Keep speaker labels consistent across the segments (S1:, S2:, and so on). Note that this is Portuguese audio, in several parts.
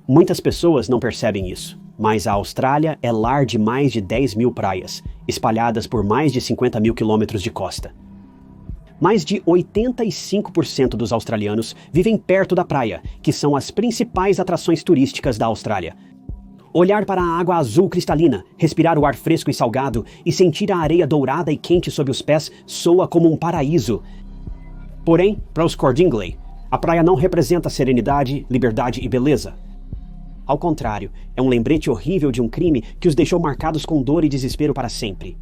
S1: Muitas pessoas não percebem isso, mas a Austrália é lar de mais de 10 mil praias, espalhadas por mais de 50 mil quilômetros de costa. Mais de 85% dos australianos vivem perto da praia, que são as principais atrações turísticas da Austrália. Olhar para a água azul cristalina, respirar o ar fresco e salgado e sentir a areia dourada e quente sob os pés soa como um paraíso. Porém, para os Cordingley, a praia não representa serenidade, liberdade e beleza. Ao contrário, é um lembrete horrível de um crime que os deixou marcados com dor e desespero para sempre.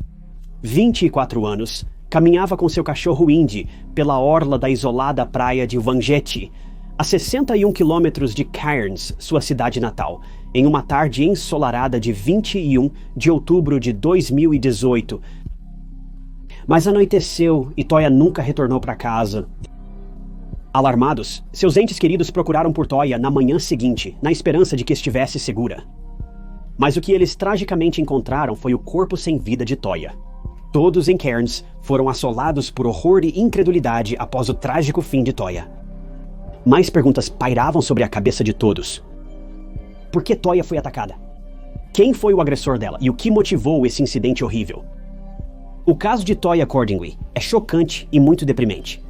S1: 24 anos, caminhava com seu cachorro Indy pela orla da isolada praia de Wangeti, a 61 quilômetros de Cairns, sua cidade natal, em uma tarde ensolarada de 21 de outubro de 2018. Mas anoiteceu e Toya nunca retornou para casa. Alarmados, seus entes queridos procuraram por Toya na manhã seguinte, na esperança de que estivesse segura. Mas o que eles tragicamente encontraram foi o corpo sem vida de Toya. Todos em Cairns foram assolados por horror e incredulidade após o trágico fim de Toya. Mais perguntas pairavam sobre a cabeça de todos. Por que Toya foi atacada? Quem foi o agressor dela e o que motivou esse incidente horrível? O caso de Toya Cordingley é chocante e muito deprimente.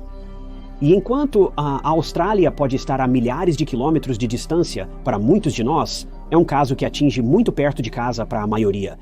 S1: E enquanto a Austrália pode estar a milhares de quilômetros de distância para muitos de nós, é um caso que atinge muito perto de casa para a maioria.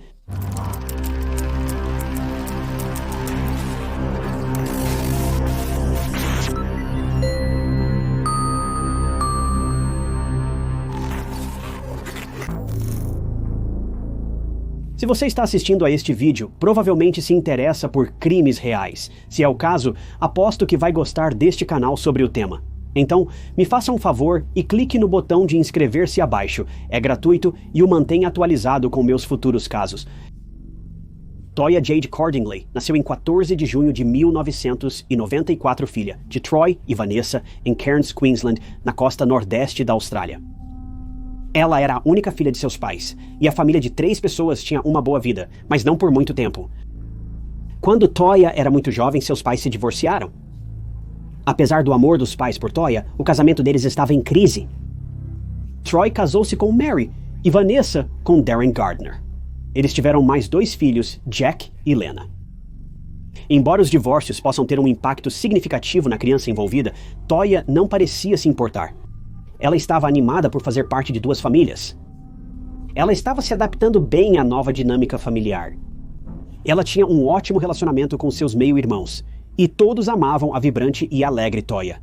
S1: Se você está assistindo a este vídeo, provavelmente se interessa por crimes reais. Se é o caso, aposto que vai gostar deste canal sobre o tema. Então, me faça um favor e clique no botão de inscrever-se abaixo. É gratuito e o mantenha atualizado com meus futuros casos. Toya Jade Cordingley nasceu em 14 de junho de 1994, filha de Troy e Vanessa, em Cairns, Queensland, na costa nordeste da Austrália. Ela era a única filha de seus pais, e a família de 3 pessoas tinha uma boa vida, mas não por muito tempo. Quando Toya era muito jovem, seus pais se divorciaram. Apesar do amor dos pais por Toya, o casamento deles estava em crise. Troy casou-se com Mary e Vanessa com Darren Gardner. Eles tiveram mais 2 filhos, Jack e Lena. Embora os divórcios possam ter um impacto significativo na criança envolvida, Toya não parecia se importar. Ela estava animada por fazer parte de 2 famílias. Ela estava se adaptando bem à nova dinâmica familiar. Ela tinha um ótimo relacionamento com seus meio-irmãos, e todos amavam a vibrante e alegre Toya.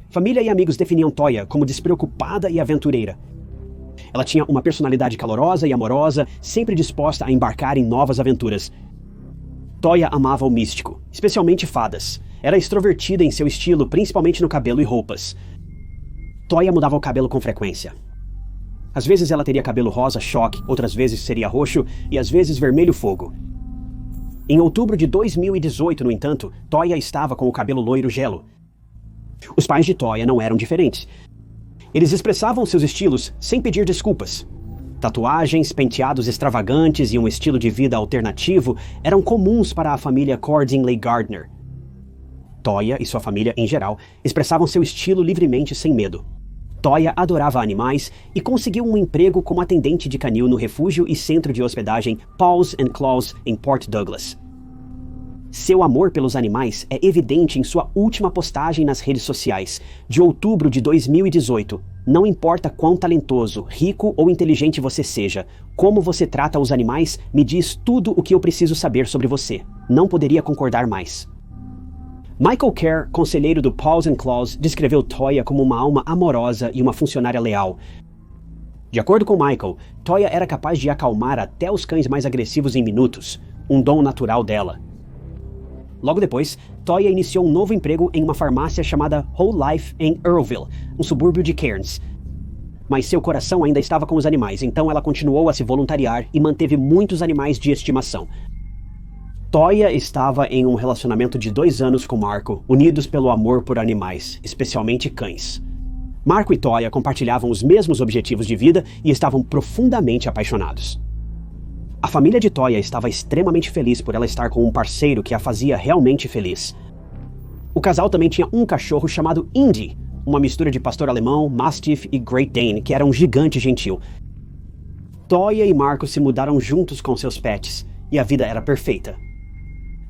S1: Família e amigos definiam Toya como despreocupada e aventureira. Ela tinha uma personalidade calorosa e amorosa, sempre disposta a embarcar em novas aventuras. Toya amava o místico, especialmente fadas. Era extrovertida em seu estilo, principalmente no cabelo e roupas. Toya mudava o cabelo com frequência. Às vezes ela teria cabelo rosa choque, outras vezes seria roxo e às vezes vermelho fogo. Em outubro de 2018, no entanto, Toya estava com o cabelo loiro gelo. Os pais de Toya não eram diferentes. Eles expressavam seus estilos sem pedir desculpas. Tatuagens, penteados extravagantes e um estilo de vida alternativo eram comuns para a família Cordingley Gardner. Toya e sua família, em geral, expressavam seu estilo livremente sem medo. Toya adorava animais e conseguiu um emprego como atendente de canil no refúgio e centro de hospedagem Paws and Claws, em Port Douglas. Seu amor pelos animais é evidente em sua última postagem nas redes sociais, de outubro de 2018. Não importa quão talentoso, rico ou inteligente você seja, como você trata os animais me diz tudo o que eu preciso saber sobre você. Não poderia concordar mais. Michael Kerr, conselheiro do Paws and Claws, descreveu Toya como uma alma amorosa e uma funcionária leal. De acordo com Michael, Toya era capaz de acalmar até os cães mais agressivos em minutos, um dom natural dela. Logo depois, Toya iniciou um novo emprego em uma farmácia chamada Whole Life em Earlville, um subúrbio de Cairns. Mas seu coração ainda estava com os animais, então ela continuou a se voluntariar e manteve muitos animais de estimação. Toya estava em um relacionamento de 2 anos com Marco, unidos pelo amor por animais, especialmente cães. Marco e Toya compartilhavam os mesmos objetivos de vida e estavam profundamente apaixonados. A família de Toya estava extremamente feliz por ela estar com um parceiro que a fazia realmente feliz. O casal também tinha um cachorro chamado Indy, uma mistura de pastor alemão, Mastiff e Great Dane, que era um gigante gentil. Toya e Marco se mudaram juntos com seus pets, e a vida era perfeita.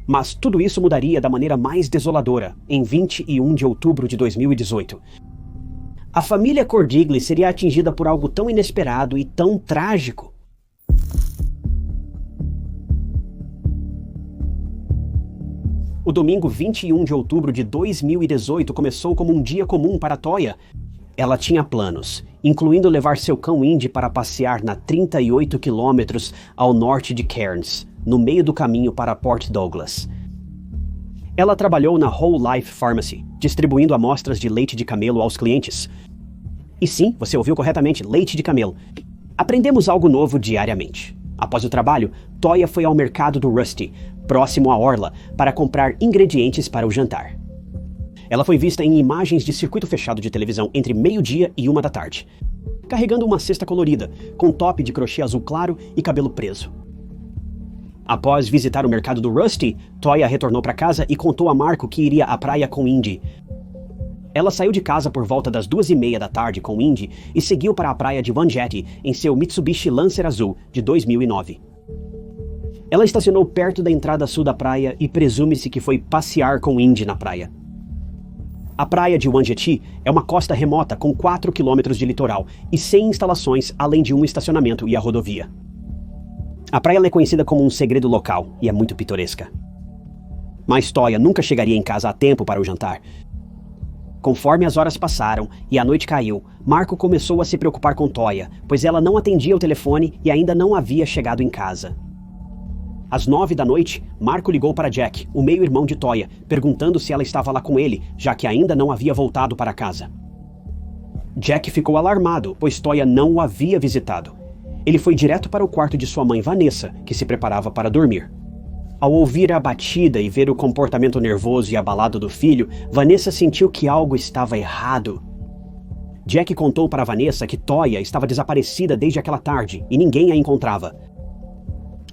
S1: Mas tudo isso mudaria da maneira mais desoladora, em 21 de outubro de 2018. A família Cordigli seria atingida por algo tão inesperado e tão trágico. O domingo 21 de outubro de 2018 começou como um dia comum para Toya. Ela tinha planos, incluindo levar seu cão Indy para passear na 38 quilômetros ao norte de Cairns, no meio do caminho para Port Douglas. Ela trabalhou na Whole Life Pharmacy, distribuindo amostras de leite de camelo aos clientes. E sim, você ouviu corretamente, leite de camelo. Aprendemos algo novo diariamente. Após o trabalho, Toya foi ao mercado do Rusty, próximo à orla, para comprar ingredientes para o jantar. Ela foi vista em imagens de circuito fechado de televisão entre meio-dia e 1 da tarde, carregando uma cesta colorida, com top de crochê azul claro e cabelo preso. Após visitar o mercado do Rusty, Toya retornou para casa e contou a Marco que iria à praia com Indy. Ela saiu de casa por volta das 2:30 da tarde com Indy e seguiu para a praia de Wangetti em seu Mitsubishi Lancer azul de 2009. Ela estacionou perto da entrada sul da praia e presume-se que foi passear com Indy na praia. A praia de Wangetti é uma costa remota com 4 quilômetros de litoral e sem instalações além de um estacionamento e a rodovia. A praia é conhecida como um segredo local e é muito pitoresca. Mas Toya nunca chegaria em casa a tempo para o jantar. Conforme as horas passaram e a noite caiu, Marco começou a se preocupar com Toya, pois ela não atendia o telefone e ainda não havia chegado em casa. Às 9 da noite, Marco ligou para Jack, o meio-irmão de Toya, perguntando se ela estava lá com ele, já que ainda não havia voltado para casa. Jack ficou alarmado, pois Toya não o havia visitado. Ele foi direto para o quarto de sua mãe Vanessa, que se preparava para dormir. Ao ouvir a batida e ver o comportamento nervoso e abalado do filho, Vanessa sentiu que algo estava errado. Jack contou para Vanessa que Toya estava desaparecida desde aquela tarde e ninguém a encontrava.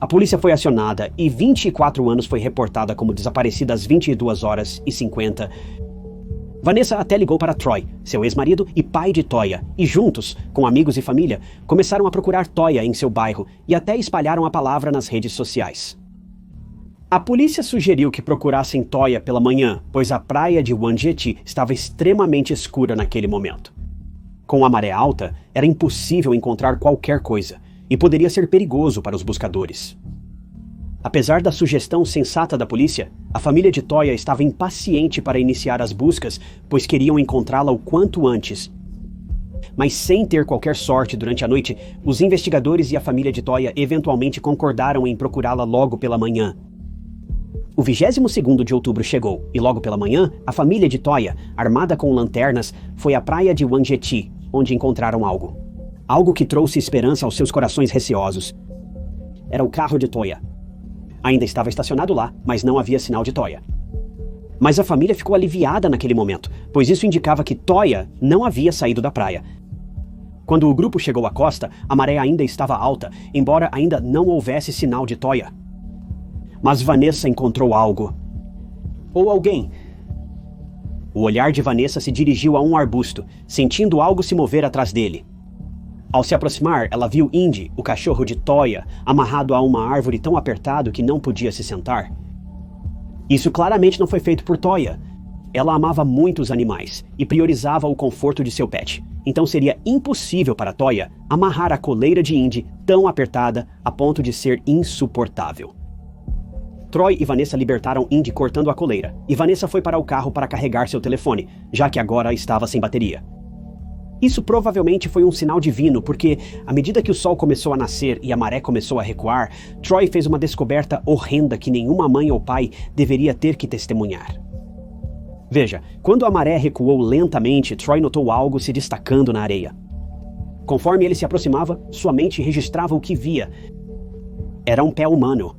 S1: A polícia foi acionada e 24 anos foi reportada como desaparecida às 22h50. Vanessa até ligou para Troy, seu ex-marido e pai de Toya, e juntos, com amigos e família, começaram a procurar Toya em seu bairro e até espalharam a palavra nas redes sociais. A polícia sugeriu que procurassem Toya pela manhã, pois a praia de Wangetti estava extremamente escura naquele momento. Com a maré alta, era impossível encontrar qualquer coisa, e poderia ser perigoso para os buscadores. Apesar da sugestão sensata da polícia, a família de Toya estava impaciente para iniciar as buscas, pois queriam encontrá-la o quanto antes. Mas sem ter qualquer sorte durante a noite, os investigadores e a família de Toya eventualmente concordaram em procurá-la logo pela manhã. O 22º de outubro chegou, e logo pela manhã, a família de Toya, armada com lanternas, foi à praia de Wangetti, onde encontraram algo. Algo que trouxe esperança aos seus corações receosos. Era o carro de Toya. Ainda estava estacionado lá, mas não havia sinal de Toya. Mas a família ficou aliviada naquele momento, pois isso indicava que Toya não havia saído da praia. Quando o grupo chegou à costa, a maré ainda estava alta, embora ainda não houvesse sinal de Toya. Mas Vanessa encontrou algo. Ou alguém. O olhar de Vanessa se dirigiu a um arbusto, sentindo algo se mover atrás dele. Ao se aproximar, ela viu Indy, o cachorro de Toya, amarrado a uma árvore tão apertado que não podia se sentar. Isso claramente não foi feito por Toya. Ela amava muito os animais e priorizava o conforto de seu pet. Então seria impossível para Toya amarrar a coleira de Indy tão apertada a ponto de ser insuportável. Troy e Vanessa libertaram Indy cortando a coleira, e Vanessa foi para o carro para carregar seu telefone, já que agora estava sem bateria. Isso provavelmente foi um sinal divino, porque, à medida que o sol começou a nascer e a maré começou a recuar, Troy fez uma descoberta horrenda que nenhuma mãe ou pai deveria ter que testemunhar. Veja, quando a maré recuou lentamente, Troy notou algo se destacando na areia. Conforme ele se aproximava, sua mente registrava o que via. Era um pé humano.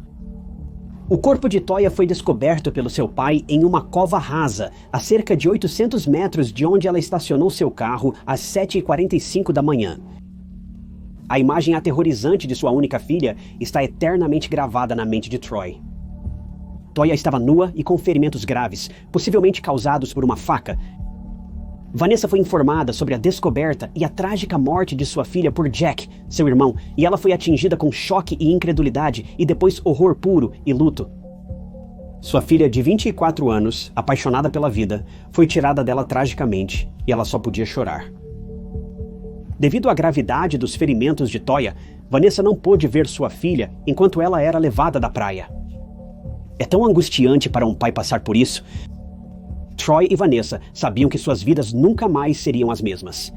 S1: O corpo de Toya foi descoberto pelo seu pai em uma cova rasa, a cerca de 800 metros de onde ela estacionou seu carro às 7h45 da manhã. A imagem aterrorizante de sua única filha está eternamente gravada na mente de Troy. Toya estava nua e com ferimentos graves, possivelmente causados por uma faca. Vanessa foi informada sobre a descoberta e a trágica morte de sua filha por Jack, seu irmão, e ela foi atingida com choque e incredulidade e depois horror puro e luto. Sua filha de 24 anos, apaixonada pela vida, foi tirada dela tragicamente e ela só podia chorar. Devido à gravidade dos ferimentos de Toya, Vanessa não pôde ver sua filha enquanto ela era levada da praia. É tão angustiante para um pai passar por isso. Troy e Vanessa sabiam que suas vidas nunca mais seriam as mesmas.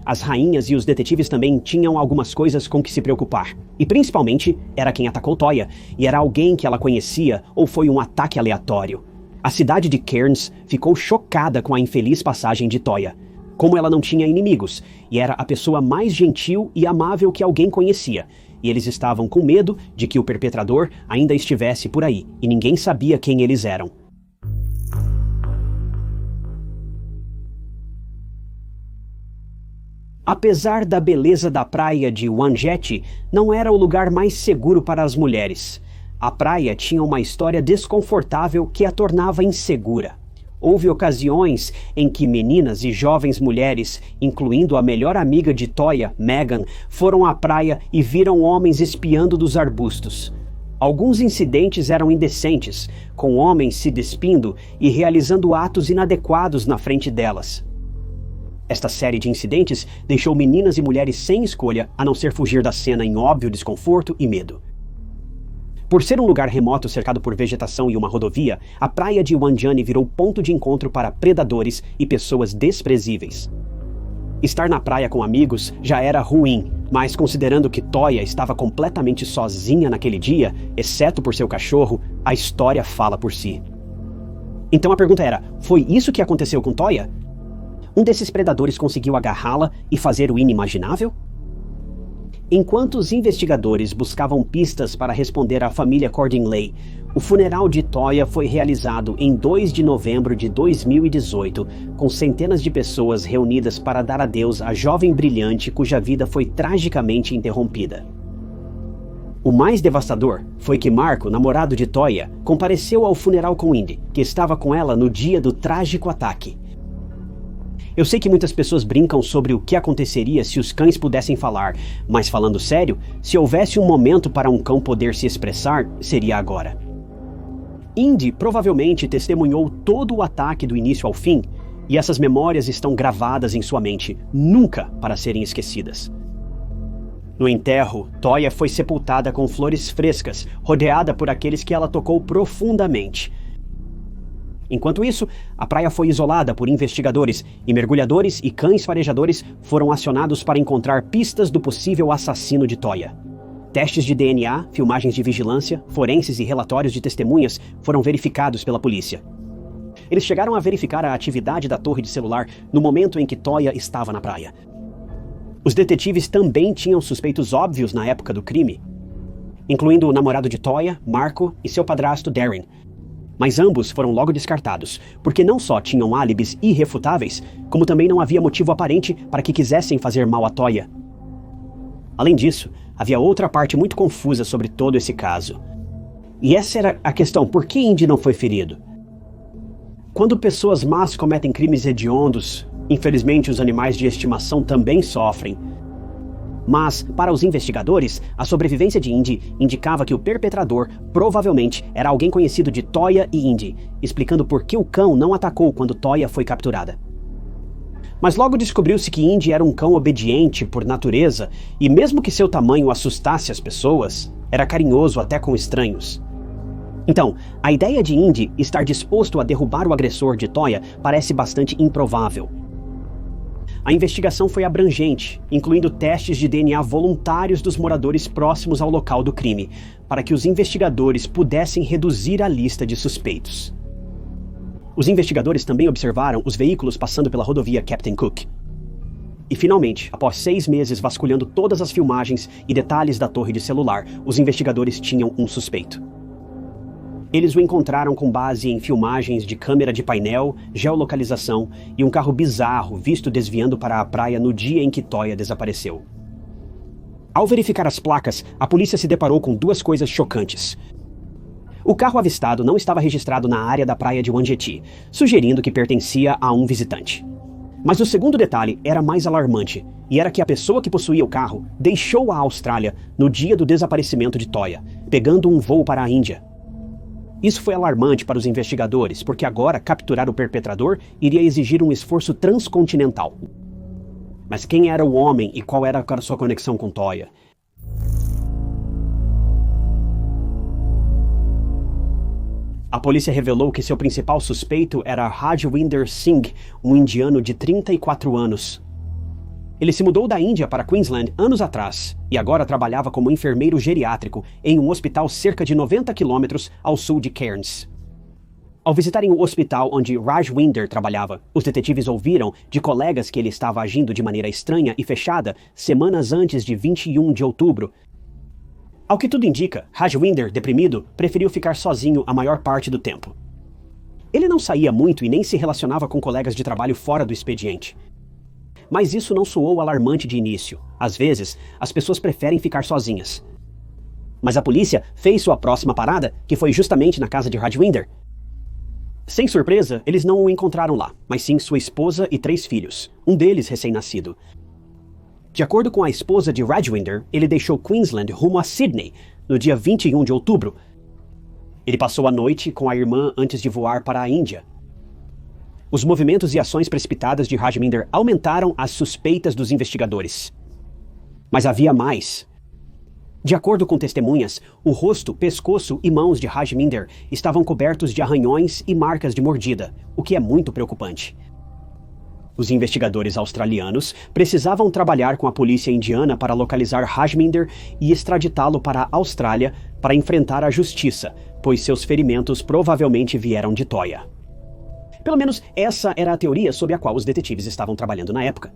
S1: As rainhas e os detetives também tinham algumas coisas com que se preocupar. E principalmente, era quem atacou Toya, e era alguém que ela conhecia ou foi um ataque aleatório. A cidade de Cairns ficou chocada com a infeliz passagem de Toya. Como ela não tinha inimigos, e era a pessoa mais gentil e amável que alguém conhecia. E eles estavam com medo de que o perpetrador ainda estivesse por aí, e ninguém sabia quem eles eram. Apesar da beleza da praia de Wangetti, não era o lugar mais seguro para as mulheres. A praia tinha uma história desconfortável que a tornava insegura. Houve ocasiões em que meninas e jovens mulheres, incluindo a melhor amiga de Toya, Megan, foram à praia e viram homens espiando dos arbustos. Alguns incidentes eram indecentes, com homens se despindo e realizando atos inadequados na frente delas. Esta série de incidentes deixou meninas e mulheres sem escolha a não ser fugir da cena em óbvio desconforto e medo. Por ser um lugar remoto cercado por vegetação e uma rodovia, a praia de Wanjani virou ponto de encontro para predadores e pessoas desprezíveis. Estar na praia com amigos já era ruim, mas considerando que Toya estava completamente sozinha naquele dia, exceto por seu cachorro, a história fala por si. Então a pergunta era, foi isso que aconteceu com Toya? Um desses predadores conseguiu agarrá-la e fazer o inimaginável? Enquanto os investigadores buscavam pistas para responder à família Cordingley, o funeral de Toya foi realizado em 2 de novembro de 2018, com centenas de pessoas reunidas para dar adeus à jovem brilhante cuja vida foi tragicamente interrompida. O mais devastador foi que Marco, namorado de Toya, compareceu ao funeral com Indy, que estava com ela no dia do trágico ataque. Eu sei que muitas pessoas brincam sobre o que aconteceria se os cães pudessem falar, mas falando sério, se houvesse um momento para um cão poder se expressar, seria agora. Indy provavelmente testemunhou todo o ataque do início ao fim, e essas memórias estão gravadas em sua mente, nunca para serem esquecidas. No enterro, Toya foi sepultada com flores frescas, rodeada por aqueles que ela tocou profundamente. Enquanto isso, a praia foi isolada por investigadores e mergulhadores e cães farejadores foram acionados para encontrar pistas do possível assassino de Toya. Testes de DNA, filmagens de vigilância, forenses e relatórios de testemunhas foram verificados pela polícia. Eles chegaram a verificar a atividade da torre de celular no momento em que Toya estava na praia. Os detetives também tinham suspeitos óbvios na época do crime, incluindo o namorado de Toya, Marco, e seu padrasto Darren. Mas ambos foram logo descartados, porque não só tinham álibis irrefutáveis, como também não havia motivo aparente para que quisessem fazer mal a Toya. Além disso, havia outra parte muito confusa sobre todo esse caso. E essa era a questão, por que Indy não foi ferido? Quando pessoas más cometem crimes hediondos, infelizmente os animais de estimação também sofrem. Mas, para os investigadores, a sobrevivência de Indy indicava que o perpetrador provavelmente era alguém conhecido de Toya e Indy, explicando por que o cão não atacou quando Toya foi capturada. Mas logo descobriu-se que Indy era um cão obediente por natureza, e mesmo que seu tamanho assustasse as pessoas, era carinhoso até com estranhos. Então, a ideia de Indy estar disposto a derrubar o agressor de Toya parece bastante improvável. A investigação foi abrangente, incluindo testes de DNA voluntários dos moradores próximos ao local do crime, para que os investigadores pudessem reduzir a lista de suspeitos. Os investigadores também observaram os veículos passando pela rodovia Captain Cook. E finalmente, após 6 meses vasculhando todas as filmagens e detalhes da torre de celular, os investigadores tinham um suspeito. Eles o encontraram com base em filmagens de câmera de painel, geolocalização e um carro bizarro visto desviando para a praia no dia em que Toya desapareceu. Ao verificar as placas, a polícia se deparou com 2 coisas chocantes. O carro avistado não estava registrado na área da praia de Wangetti, sugerindo que pertencia a um visitante. Mas o segundo detalhe era mais alarmante, e era que a pessoa que possuía o carro deixou a Austrália no dia do desaparecimento de Toya, pegando um voo para a Índia. Isso foi alarmante para os investigadores, porque agora capturar o perpetrador iria exigir um esforço transcontinental. Mas quem era o homem e qual era a sua conexão com Toya? A polícia revelou que seu principal suspeito era Rajwinder Singh, um indiano de 34 anos. Ele se mudou da Índia para Queensland anos atrás e agora trabalhava como enfermeiro geriátrico em um hospital cerca de 90 quilômetros ao sul de Cairns. Ao visitarem o hospital onde Rajwinder trabalhava, os detetives ouviram de colegas que ele estava agindo de maneira estranha e fechada semanas antes de 21 de outubro. Ao que tudo indica, Rajwinder, deprimido, preferiu ficar sozinho a maior parte do tempo. Ele não saía muito e nem se relacionava com colegas de trabalho fora do expediente. Mas isso não soou alarmante de início. Às vezes, as pessoas preferem ficar sozinhas. Mas a polícia fez sua próxima parada, que foi justamente na casa de Rajwinder. Sem surpresa, eles não o encontraram lá, mas sim sua esposa e 3 filhos, um deles recém-nascido. De acordo com a esposa de Rajwinder, ele deixou Queensland rumo a Sydney no dia 21 de outubro. Ele passou a noite com a irmã antes de voar para a Índia. Os movimentos e ações precipitadas de Rajwinder aumentaram as suspeitas dos investigadores. Mas havia mais. De acordo com testemunhas, o rosto, pescoço e mãos de Rajwinder estavam cobertos de arranhões e marcas de mordida, o que é muito preocupante. Os investigadores australianos precisavam trabalhar com a polícia indiana para localizar Rajwinder e extraditá-lo para a Austrália para enfrentar a justiça, pois seus ferimentos provavelmente vieram de Toya. Pelo menos essa era a teoria sob a qual os detetives estavam trabalhando na época.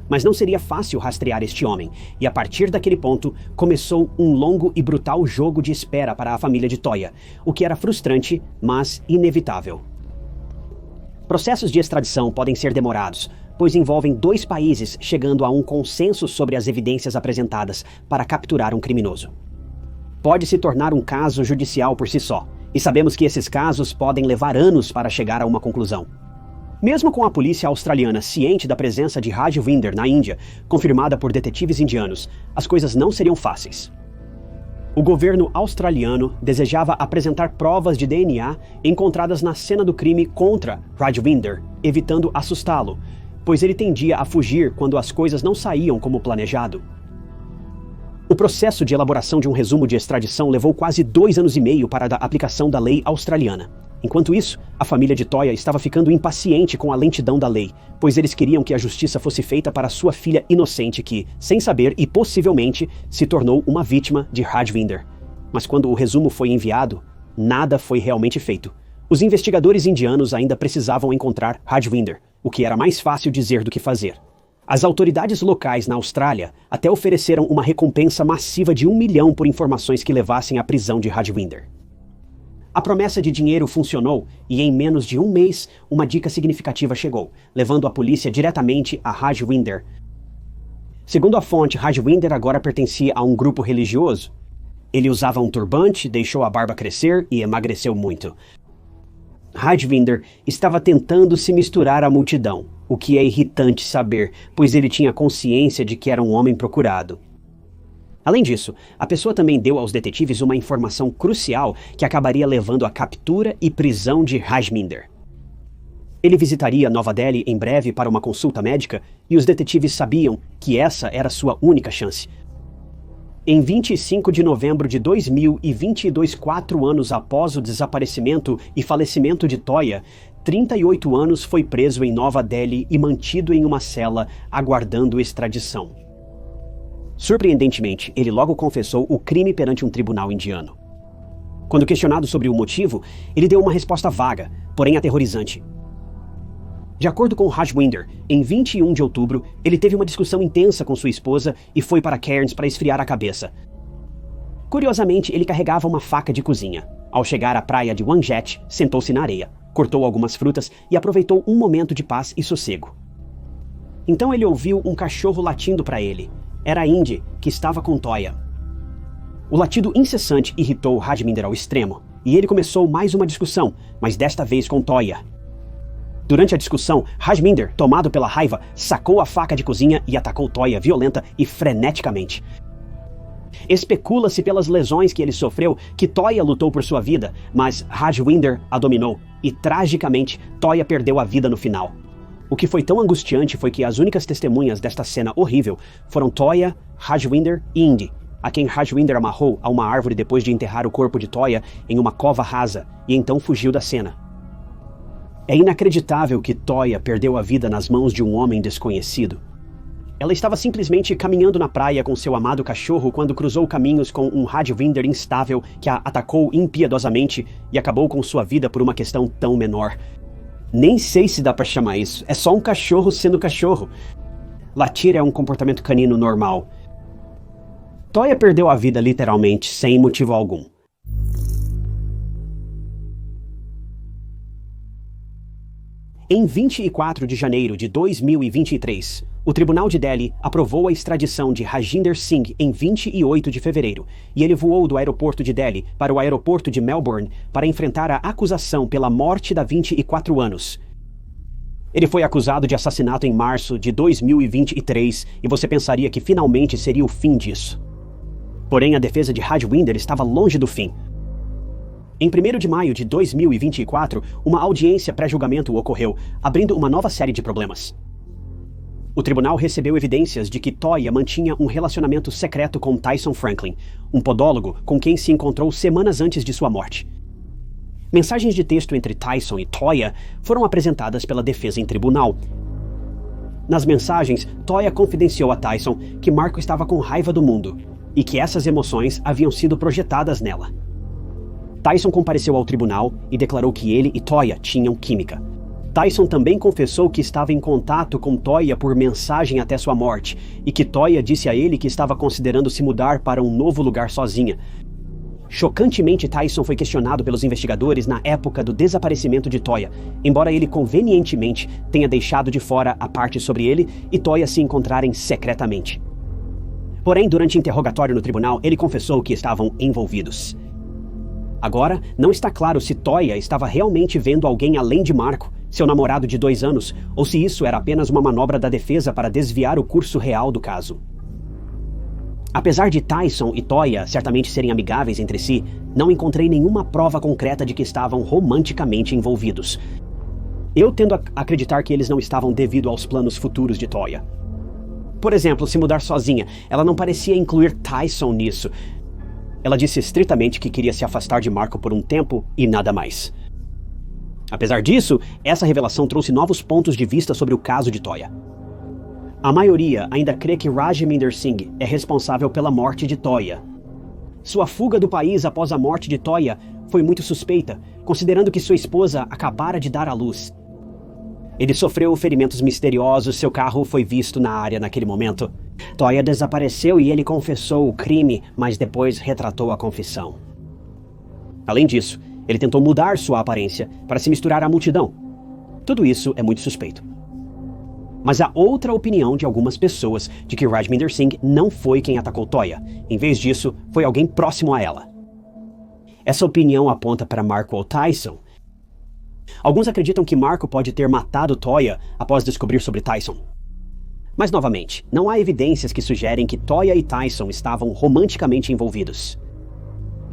S1: Mas não seria fácil rastrear este homem, e a partir daquele ponto começou um longo e brutal jogo de espera para a família de Toya, o que era frustrante, mas inevitável. Processos de extradição podem ser demorados, pois envolvem 2 países chegando a um consenso sobre as evidências apresentadas para capturar um criminoso. Pode se tornar um caso judicial por si só, e sabemos que esses casos podem levar anos para chegar a uma conclusão. Mesmo com a polícia australiana ciente da presença de Rajwinder na Índia, confirmada por detetives indianos, as coisas não seriam fáceis. O governo australiano desejava apresentar provas de DNA encontradas na cena do crime contra Rajwinder, evitando assustá-lo, pois ele tendia a fugir quando as coisas não saíam como planejado. O processo de elaboração de um resumo de extradição levou quase 2 anos e meio para a aplicação da lei australiana. Enquanto isso, a família de Toya estava ficando impaciente com a lentidão da lei, pois eles queriam que a justiça fosse feita para sua filha inocente que, sem saber e possivelmente, se tornou uma vítima de Rajwinder. Mas quando o resumo foi enviado, nada foi realmente feito. Os investigadores indianos ainda precisavam encontrar Rajwinder, o que era mais fácil dizer do que fazer. As autoridades locais na Austrália até ofereceram uma recompensa massiva de $1 milhão por informações que levassem à prisão de Rajwinder. A promessa de dinheiro funcionou e em menos de 1 mês, uma dica significativa chegou, levando a polícia diretamente a Rajwinder. Segundo a fonte, Rajwinder agora pertencia a um grupo religioso. Ele usava um turbante, deixou a barba crescer e emagreceu muito. Rajwinder estava tentando se misturar à multidão, o que é irritante saber, pois ele tinha consciência de que era um homem procurado. Além disso, a pessoa também deu aos detetives uma informação crucial que acabaria levando à captura e prisão de Rajwinder. Ele visitaria Nova Delhi em breve para uma consulta médica e os detetives sabiam que essa era sua única chance. Em 25 de novembro de 2022, 4 anos após o desaparecimento e falecimento de Toya, 38 anos foi preso em Nova Delhi e mantido em uma cela aguardando extradição. Surpreendentemente, ele logo confessou o crime perante um tribunal indiano. Quando questionado sobre o motivo, ele deu uma resposta vaga, porém aterrorizante. De acordo com Rajwinder, em 21 de outubro, ele teve uma discussão intensa com sua esposa e foi para Cairns para esfriar a cabeça. Curiosamente, ele carregava uma faca de cozinha. Ao chegar à praia de Wanjet, sentou-se na areia, cortou algumas frutas e aproveitou um momento de paz e sossego. Então ele ouviu um cachorro latindo para ele. Era Indy, que estava com Toya. O latido incessante irritou Rajwinder ao extremo, e ele começou mais uma discussão, mas desta vez com Toya. Durante a discussão, Rajminder, tomado pela raiva, sacou a faca de cozinha e atacou Toya violenta e freneticamente. Especula-se pelas lesões que ele sofreu que Toya lutou por sua vida, mas Rajwinder a dominou e, tragicamente, Toya perdeu a vida no final. O que foi tão angustiante foi que as únicas testemunhas desta cena horrível foram Toya, Rajwinder e Indy, a quem Rajwinder amarrou a uma árvore depois de enterrar o corpo de Toya em uma cova rasa e então fugiu da cena. É inacreditável que Toya perdeu a vida nas mãos de um homem desconhecido. Ela estava simplesmente caminhando na praia com seu amado cachorro quando cruzou caminhos com um Rajwinder instável que a atacou impiedosamente e acabou com sua vida por uma questão tão menor. Nem sei se dá pra chamar isso, é só um cachorro sendo cachorro. Latir é um comportamento canino normal. Toya perdeu a vida literalmente, sem motivo algum. Em 24 de janeiro de 2023, o Tribunal de Delhi aprovou a extradição de Rajinder Singh em 28 de fevereiro, e ele voou do aeroporto de Delhi para o aeroporto de Melbourne para enfrentar a acusação pela morte da 24 anos. Ele foi acusado de assassinato em março de 2023, e você pensaria que finalmente seria o fim disso. Porém, a defesa de Rajwinder estava longe do fim. Em 1º de maio de 2024, uma audiência pré-julgamento ocorreu, abrindo uma nova série de problemas. O tribunal recebeu evidências de que Toya mantinha um relacionamento secreto com Tyson Franklin, um podólogo com quem se encontrou semanas antes de sua morte. Mensagens de texto entre Tyson e Toya foram apresentadas pela defesa em tribunal. Nas mensagens, Toya confidenciou a Tyson que Marco estava com raiva do mundo e que essas emoções haviam sido projetadas nela. Tyson compareceu ao tribunal e declarou que ele e Toya tinham química. Tyson também confessou que estava em contato com Toya por mensagem até sua morte e que Toya disse a ele que estava considerando se mudar para um novo lugar sozinha. Chocantemente, Tyson foi questionado pelos investigadores na época do desaparecimento de Toya, embora ele convenientemente tenha deixado de fora a parte sobre ele e Toya se encontrarem secretamente. Porém, durante interrogatório no tribunal, ele confessou que estavam envolvidos. Agora, não está claro se Toya estava realmente vendo alguém além de Marco, seu namorado de 2 anos, ou se isso era apenas uma manobra da defesa para desviar o curso real do caso. Apesar de Tyson e Toya certamente serem amigáveis entre si, não encontrei nenhuma prova concreta de que estavam romanticamente envolvidos. Eu tendo a acreditar que eles não estavam devido aos planos futuros de Toya. Por exemplo, se mudar sozinha, ela não parecia incluir Tyson nisso. Ela disse estritamente que queria se afastar de Marco por um tempo e nada mais. Apesar disso, essa revelação trouxe novos pontos de vista sobre o caso de Toya. A maioria ainda crê que Rajminder Singh é responsável pela morte de Toya. Sua fuga do país após a morte de Toya foi muito suspeita, considerando que sua esposa acabara de dar à luz. Ele sofreu ferimentos misteriosos, seu carro foi visto na área naquele momento. Toya desapareceu e ele confessou o crime, mas depois retratou a confissão. Além disso, ele tentou mudar sua aparência para se misturar à multidão. Tudo isso é muito suspeito. Mas há outra opinião de algumas pessoas de que Rajminder Singh não foi quem atacou Toya. Em vez disso, foi alguém próximo a ela. Essa opinião aponta para Marco ou Tyson. Alguns acreditam que Marco pode ter matado Toya após descobrir sobre Tyson. Mas, novamente, não há evidências que sugerem que Toya e Tyson estavam romanticamente envolvidos.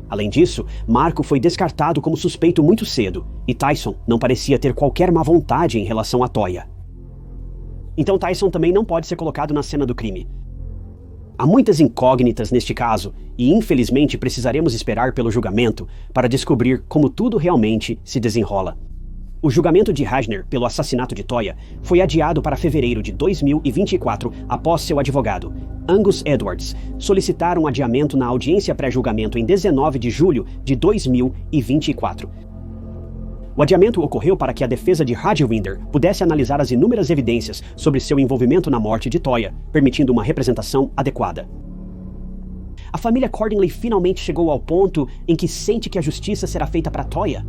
S1: Além disso, Marco foi descartado como suspeito muito cedo, e Tyson não parecia ter qualquer má vontade em relação a Toya. Então Tyson também não pode ser colocado na cena do crime. Há muitas incógnitas neste caso, e infelizmente precisaremos esperar pelo julgamento para descobrir como tudo realmente se desenrola. O julgamento de Rajner pelo assassinato de Toya foi adiado para fevereiro de 2024 após seu advogado, Angus Edwards, solicitar um adiamento na audiência pré-julgamento em 19 de julho de 2024. O adiamento ocorreu para que a defesa de Rajwinder pudesse analisar as inúmeras evidências sobre seu envolvimento na morte de Toya, permitindo uma representação adequada. A família Cordingley finalmente chegou ao ponto em que sente que a justiça será feita para Toya.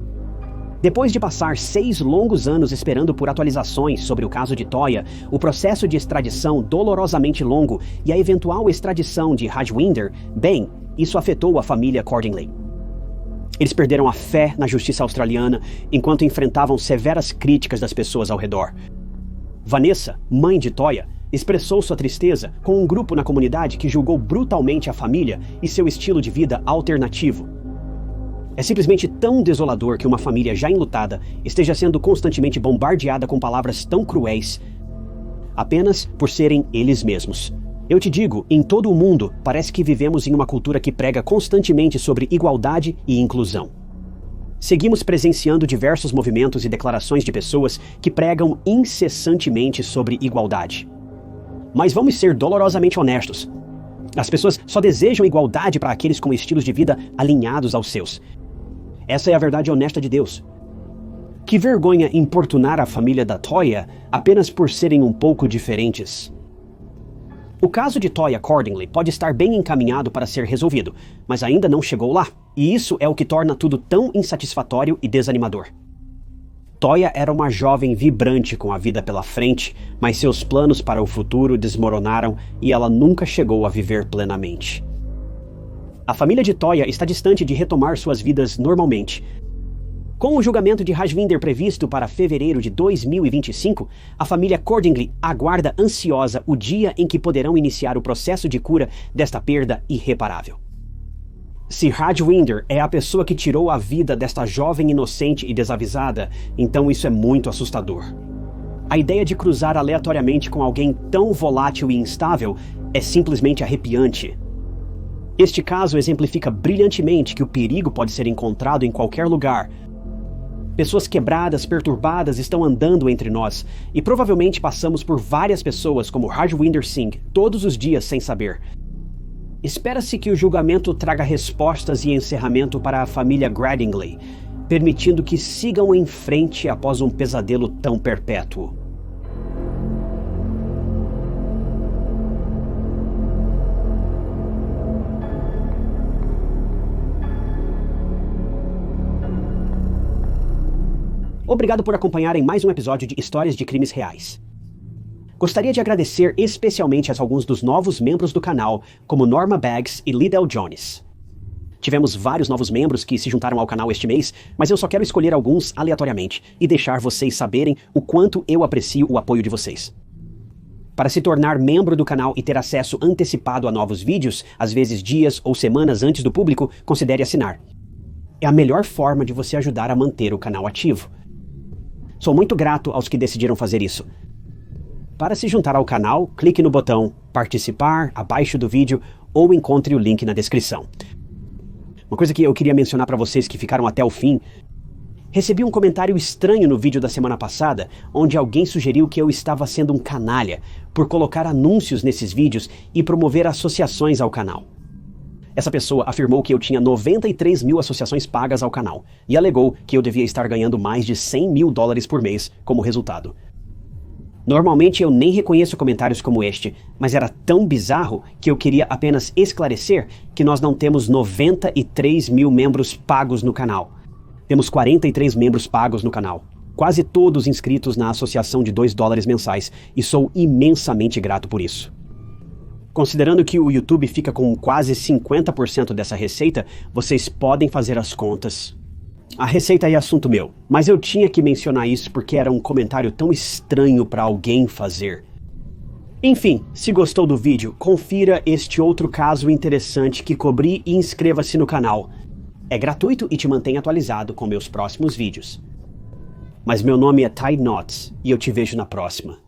S1: Depois de passar 6 longos anos esperando por atualizações sobre o caso de Toya, o processo de extradição dolorosamente longo e a eventual extradição de Rajwinder, bem, isso afetou a família Cordingley. Eles perderam a fé na justiça australiana enquanto enfrentavam severas críticas das pessoas ao redor. Vanessa, mãe de Toya, expressou sua tristeza com um grupo na comunidade que julgou brutalmente a família e seu estilo de vida alternativo. É simplesmente tão desolador que uma família já enlutada esteja sendo constantemente bombardeada com palavras tão cruéis, apenas por serem eles mesmos. Eu te digo, em todo o mundo, parece que vivemos em uma cultura que prega constantemente sobre igualdade e inclusão. Seguimos presenciando diversos movimentos e declarações de pessoas que pregam incessantemente sobre igualdade. Mas vamos ser dolorosamente honestos. As pessoas só desejam igualdade para aqueles com estilos de vida alinhados aos seus. Essa é a verdade honesta de Deus. Que vergonha importunar a família da Toya apenas por serem um pouco diferentes. O caso de Toya Cordingley pode estar bem encaminhado para ser resolvido, mas ainda não chegou lá. E isso é o que torna tudo tão insatisfatório e desanimador. Toya era uma jovem vibrante com a vida pela frente, mas seus planos para o futuro desmoronaram e ela nunca chegou a viver plenamente. A família de Toya está distante de retomar suas vidas normalmente. Com o julgamento de Rajvinder previsto para fevereiro de 2025, a família Cordingley aguarda ansiosa o dia em que poderão iniciar o processo de cura desta perda irreparável. Se Rajvinder é a pessoa que tirou a vida desta jovem inocente e desavisada, então isso é muito assustador. A ideia de cruzar aleatoriamente com alguém tão volátil e instável é simplesmente arrepiante. Este caso exemplifica brilhantemente que o perigo pode ser encontrado em qualquer lugar. Pessoas quebradas, perturbadas estão andando entre nós, e provavelmente passamos por várias pessoas como Rajvinder Singh todos os dias sem saber. Espera-se que o julgamento traga respostas e encerramento para a família Cordingley, permitindo que sigam em frente após um pesadelo tão perpétuo. Obrigado por acompanharem mais um episódio de Histórias de Crimes Reais. Gostaria de agradecer especialmente a alguns dos novos membros do canal, como Norma Baggs e Lidell Jones. Tivemos vários novos membros que se juntaram ao canal este mês, mas eu só quero escolher alguns aleatoriamente e deixar vocês saberem o quanto eu aprecio o apoio de vocês. Para se tornar membro do canal e ter acesso antecipado a novos vídeos, às vezes dias ou semanas antes do público, considere assinar. É a melhor forma de você ajudar a manter o canal ativo. Sou muito grato aos que decidiram fazer isso. Para se juntar ao canal, clique no botão Participar abaixo do vídeo ou encontre o link na descrição. Uma coisa que eu queria mencionar para vocês que ficaram até o fim: recebi um comentário estranho no vídeo da semana passada, onde alguém sugeriu que eu estava sendo um canalha por colocar anúncios nesses vídeos e promover associações ao canal. Essa pessoa afirmou que eu tinha 93 mil associações pagas ao canal e alegou que eu devia estar ganhando mais de 100 mil dólares por mês como resultado. Normalmente eu nem reconheço comentários como este, mas era tão bizarro que eu queria apenas esclarecer que nós não temos 93 mil membros pagos no canal. Temos 43 membros pagos no canal, quase todos inscritos na associação de $2 mensais, e sou imensamente grato por isso. Considerando que o YouTube fica com quase 50% dessa receita, vocês podem fazer as contas. A receita é assunto meu, mas eu tinha que mencionar isso porque era um comentário tão estranho para alguém fazer. Enfim, se gostou do vídeo, confira este outro caso interessante que cobri e inscreva-se no canal. É gratuito e te mantém atualizado com meus próximos vídeos. Mas meu nome é Tide Knots e eu te vejo na próxima.